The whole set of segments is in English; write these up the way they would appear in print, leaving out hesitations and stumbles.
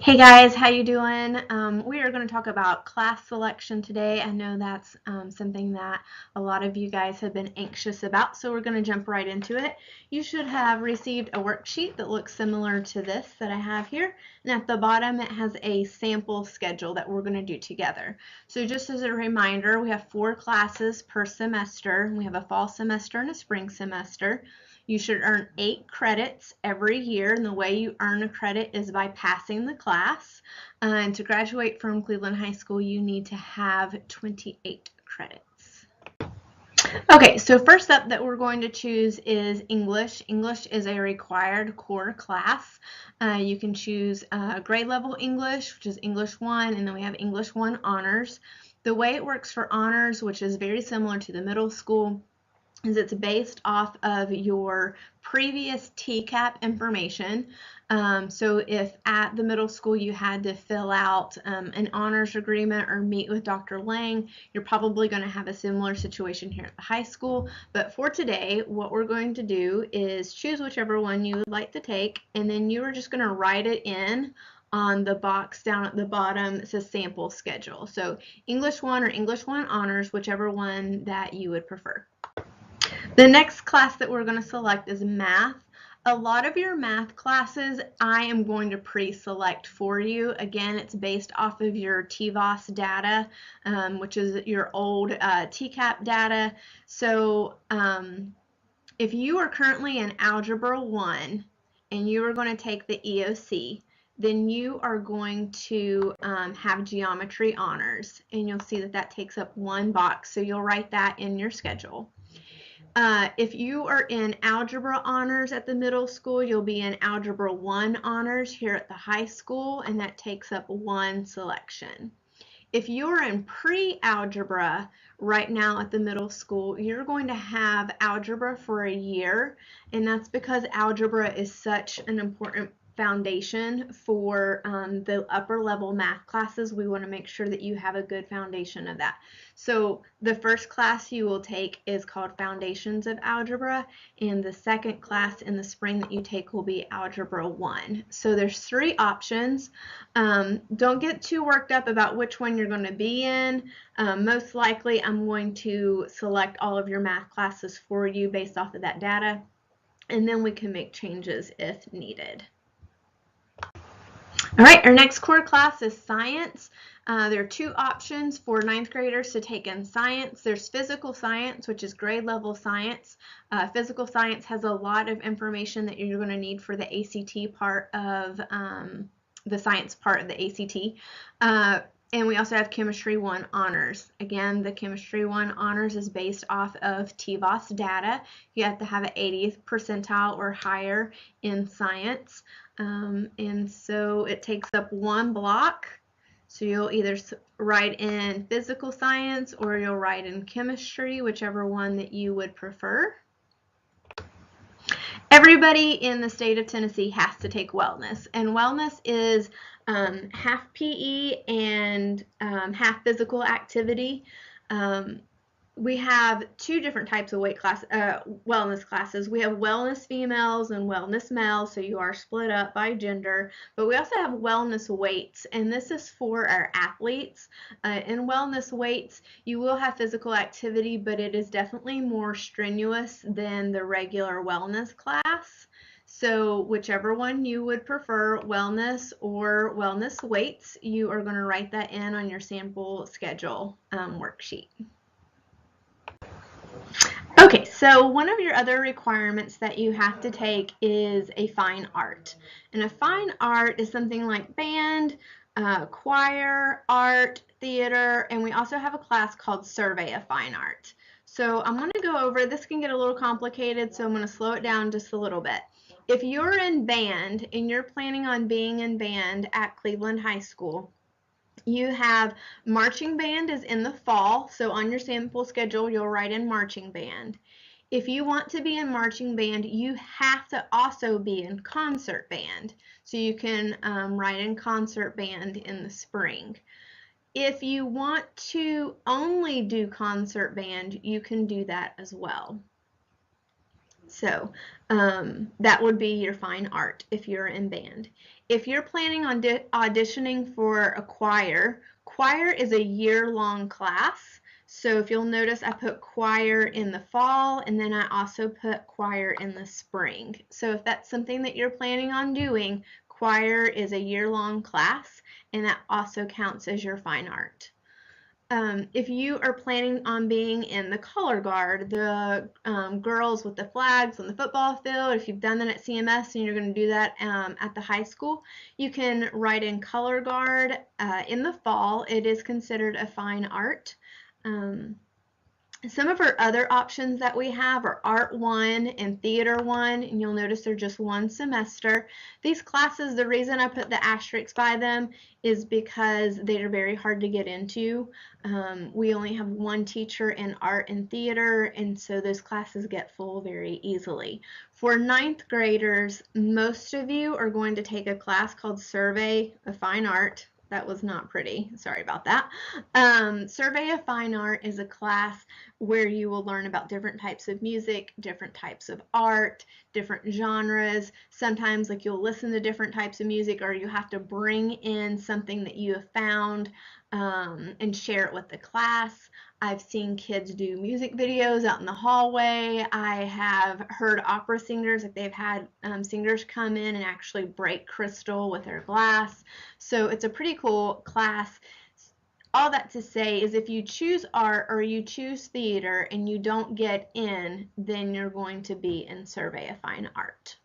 Hey guys, how you doing? We are going to talk about class selection today. I know that's something that a lot of you guys have been anxious about, so we're going to jump right into it. You should have received a worksheet that looks similar to this that I have here, and at the bottom it has a sample schedule that we're going to do together. So just as a reminder, we have 4 classes per semester. We have a fall semester and a spring semester. You should earn 8 credits every year, and the way you earn a credit is by passing the class. And to graduate from Cleveland High School, you need to have 28 credits. Okay, so first up that we're going to choose is English. English is a required core class. You can choose grade level English, which is English 1, and then we have English 1 Honors. The way it works for Honors, which is very similar to the middle school, is it's based off of your previous TCAP information. So if at the middle school you had to fill out an honors agreement or meet with Dr. Lang, you're probably going to have a similar situation here at the high school. But for today, what we're going to do is choose whichever one you would like to take, and then you are just going to write it in on the box down at the bottom that says sample schedule. So English 1 or English 1 Honors, whichever one that you would prefer. The next class that we're going to select is math. A lot of your math classes I am going to pre-select for you. Again, it's based off of your TVOS data, which is your old TCAP data. So if you are currently in Algebra 1 and you are going to take the EOC, then you are going to have Geometry Honors, and you'll see that that takes up 1 box, so you'll write that in your schedule. If you are in Algebra Honors at the middle school, you'll be in Algebra 1 Honors here at the high school, and that takes up 1 selection. If you're in pre-algebra right now at the middle school, you're going to have algebra for a year, and that's because algebra is such an important foundation for the upper level math classes. We want to make sure that you have a good foundation of that. So the first class you will take is called Foundations of Algebra, and the second class in the spring that you take will be Algebra 1. So there's 3 options. Don't get too worked up about which one you're going to be in. Most likely I'm going to select all of your math classes for you based off of that data, and then we can make changes if needed. All right, our next core class is science. There are 2 options for 9th graders to take in science. There's physical science, which is grade level science. Physical science has a lot of information that you're going to need for the ACT part of the science part of the ACT. And we also have Chemistry 1 Honors. Again, the Chemistry 1 Honors is based off of TVOS data. You have to have an 80th percentile or higher in science. And so it takes up 1 block. So you'll either write in physical science or you'll write in chemistry, whichever one that you would prefer. Everybody in the state of Tennessee has to take wellness, and wellness is half PE and half physical activity. We have 2 different types of wellness classes. We have wellness females and wellness males, so you are split up by gender. But we also have wellness weights, and this is for our athletes. In wellness weights, you will have physical activity, but it is definitely more strenuous than the regular wellness class. So whichever one you would prefer, wellness or wellness weights, you are going to write that in on your sample schedule worksheet. Okay, so one of your other requirements that you have to take is a fine art. And a fine art is something like band, choir, art, theater, and we also have a class called Survey of Fine Art. So I'm going to go over, this can get a little complicated, so I'm going to slow it down just a little bit. If you're in band and you're planning on being in band at Cleveland High School, you have marching band is in the fall, so on your sample schedule you'll write in marching band. If you want to be in marching band, you have to also be in concert band, so you can write in concert band in the spring. If you want to only do concert band, you can do that as well. So that would be your fine art if you're in band. If you're planning on auditioning for a choir, choir is a year-long class. So if you'll notice, I put choir in the fall, and then I also put choir in the spring. So if that's something that you're planning on doing, choir is a year-long class, and that also counts as your fine art. If you are planning on being in the color guard, the girls with the flags on the football field, if you've done that at CMS and you're going to do that at the high school, you can write in color guard in the fall. It is considered a fine art. Some of our other options that we have are Art 1 and Theater 1, and you'll notice they're just one semester. These classes, the reason I put the asterisks by them is because they're very hard to get into. We only have one teacher in art and theater, and so those classes get full very easily. For ninth graders, most of you are going to take a class called Survey of Fine Art. That was not pretty. Sorry about that. Survey of Fine Art is a class where you will learn about different types of music, different types of art, different genres. Sometimes like you'll listen to different types of music, or you have to bring in something that you have found and share it with the class. I've seen kids do music videos out in the hallway. I have heard opera singers, like they've had singers come in and actually break crystal with their glass. So it's a pretty cool class. All that to say is if you choose art or you choose theater and you don't get in, then you're going to be in Survey of Fine Art.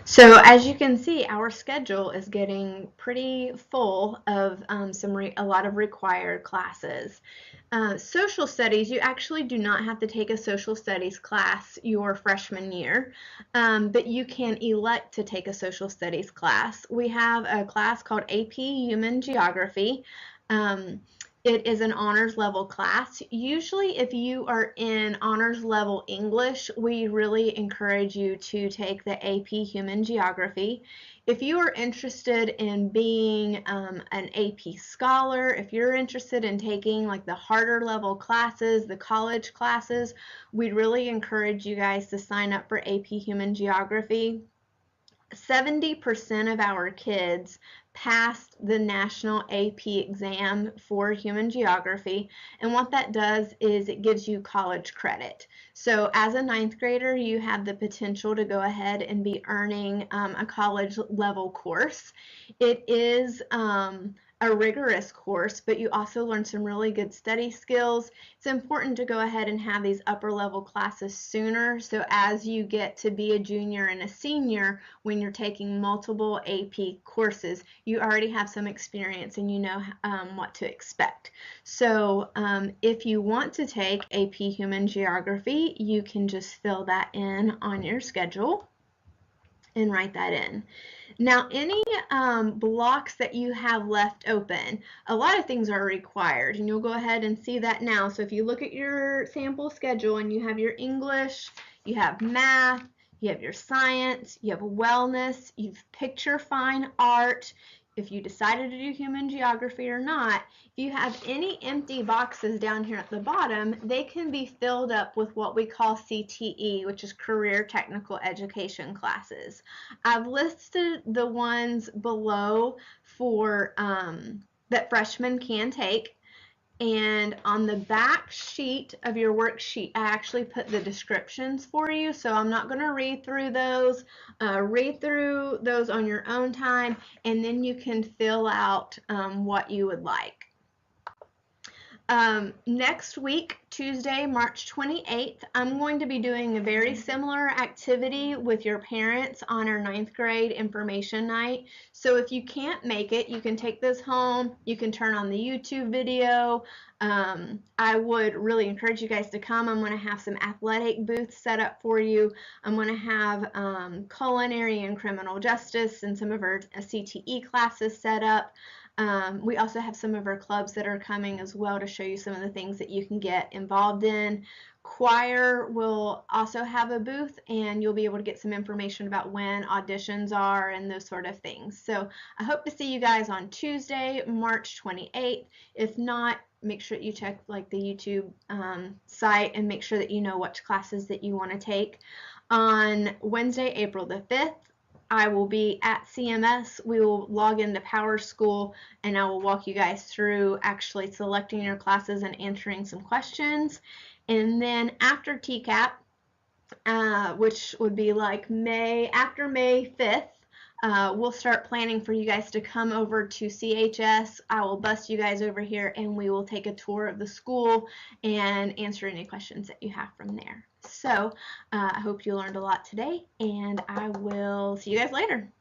So as you can see, our schedule is getting pretty full of a lot of required classes. Social studies, you actually do not have to take a social studies class your freshman year, but you can elect to take a social studies class. We have a class called AP Human Geography. It is an honors level class. Usually if you are in honors level English, we really encourage you to take the AP Human Geography. If you are interested in being an AP scholar, if you're interested in taking like the harder level classes, the college classes, we'd really encourage you guys to sign up for AP Human Geography. 70% of our kids passed the national AP exam for human geography, and what that does is it gives you college credit. So as a ninth grader, you have the potential to go ahead and be earning a college level course. It is a rigorous course, but you also learn some really good study skills. It's important to go ahead and have these upper level classes sooner, so as you get to be a junior and a senior, when you're taking multiple AP courses, you already have some experience and you know what to expect. So if you want to take AP Human Geography, you can just fill that in on your schedule and write that in. Now, any blocks that you have left open, a lot of things are required, and you'll go ahead and see that now. So if you look at your sample schedule and you have your English, you have math, you have your science, you have wellness, you've picked your fine art, if you decided to do human geography or not, if you have any empty boxes down here at the bottom, they can be filled up with what we call CTE, which is Career Technical Education classes. I've listed the ones below for that freshmen can take. And on the back sheet of your worksheet, I actually put the descriptions for you, so I'm not going to read through those. Read through those on your own time, and then you can fill out what you would like. Next week, Tuesday, March 28th, I'm going to be doing a very similar activity with your parents on our 9th grade information night. So if you can't make it, you can take this home. You can turn on the YouTube video. I would really encourage you guys to come. I'm going to have some athletic booths set up for you. I'm going to have culinary and criminal justice and some of our CTE classes set up. We also have some of our clubs that are coming as well to show you some of the things that you can get involved in. Choir will also have a booth, and you'll be able to get some information about when auditions are and those sort of things. So I hope to see you guys on Tuesday, March 28th. If not, make sure that you check like the YouTube site and make sure that you know which classes that you want to take. On Wednesday, April the 5th, I will be at CMS. We will log into PowerSchool and I will walk you guys through actually selecting your classes and answering some questions. And then after TCAP, which would be like after May 5th, we'll start planning for you guys to come over to CHS. I will bus you guys over here and we will take a tour of the school and answer any questions that you have from there. So I hope you learned a lot today, and I will see you guys later.